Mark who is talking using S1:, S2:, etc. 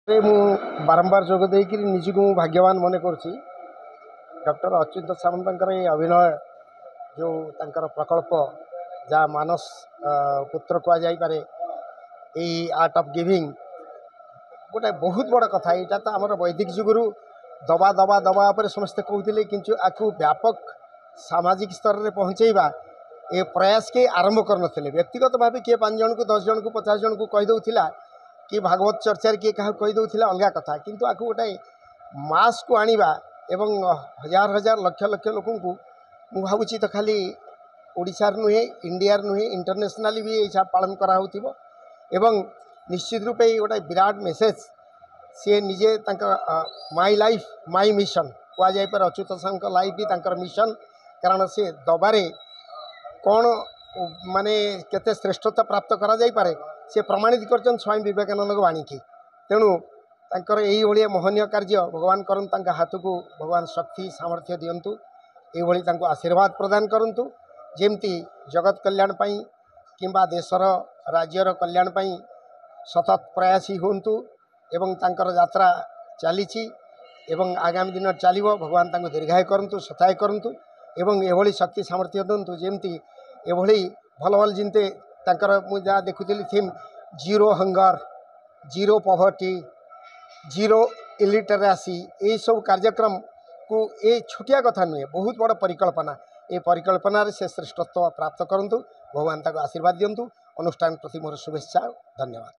S1: ମୁଁ ବାରମ୍ବାର ଯୋଗ ଦେଇକରି ନିଜକୁ ମୁଁ ଭାଗ୍ୟବାନ ମନେ କରୁଛି। ଡକ୍ଟର ଅଚ୍ୟୁତ ସାମନ୍ତଙ୍କର এই ଅଭିନୟ ଯେଉଁ ତାଙ୍କର ପ୍ରକଳ୍ପ ଯାହା ମାନସ ପୁତ୍ର କୁହାଯାଇପାରେ এই ଆର୍ଟ ଅଫ୍ ଗିଭିଂ ଗୋଟେ ବହୁତ ବଡ଼ କଥା। ଏଇଟା ତ ଆମର ବୈଦିକ ଯୁଗରୁ ଦବା ଦବା ଦବା ଉପରେ ସମସ୍ତେ କହୁଥିଲେ, କିନ୍ତୁ ଆକୁ ବ୍ୟାପକ ସାମାଜିକ ସ୍ତରରେ ପହଞ୍ଚାଇବା ଏ ପ୍ରୟାସ କେହି ଆରମ୍ଭ କରିନଥିଲେ। ବ୍ୟକ୍ତିଗତ ଭାବେ କିଏ 5 ଜଣକୁ 10 ଜଣକୁ 50 ଜଣକୁ କହିଦେଉଥିଲା, कि भागवत चर्चा किए क्या कहीदे अलग कथा, किंतु आपको गोटे मास को आनिबा एवं हजार हजार लक्ष लक्ष लोक मु भावुची तो खाली ओडिशार नुहे इंडियार नुहे इंटरनेशनली भी ये पालन कराउथिबो एवं निश्चित रूपे गोटे विराट मेसेज सी निजे माई लाइफ माई मिशन कह जाए पर अच्युत साहू लाइफ भी तांकर मिशन, कारण से दबारे कौन माने केते श्रेष्ठता प्राप्त करा जाई पारे से प्रमाणित कर स्वामी विवेकानंद को वाणी की। तेणु तांकर यही भाया मोहनीय कार्य भगवान करन हाथ को भगवान शक्ति सामर्थ्य दिंतु, ये आशीर्वाद प्रदान करंतु, जेमती जगत कल्याण पाई किंबा देशर राज्यर कल्याण पाई सतत प्रयासी होंतु एवं तांकर यात्रा चली एवं आगामी दिन चलिबो। भगवान तांको दीर्घायु करंतु, सताय करंतु एवं एभली शक्ति सामर्थ्य दिंतु, जेमती एभली भल भल जिनते तांकर मु जहाँ देखुली theme zero hunger, zero poverty, zero illiteracy, ये सब कार्यक्रम को ये छोटिया कथा नुहे, बहुत बड़ परिकल्पना। ये परिकल्पना से श्रेष्ठत्व प्राप्त करंतु, भगवान ताको आशीर्वाद दिंतु। अनुष्ठान प्रति मोर शुभेच्छा, धन्यवाद।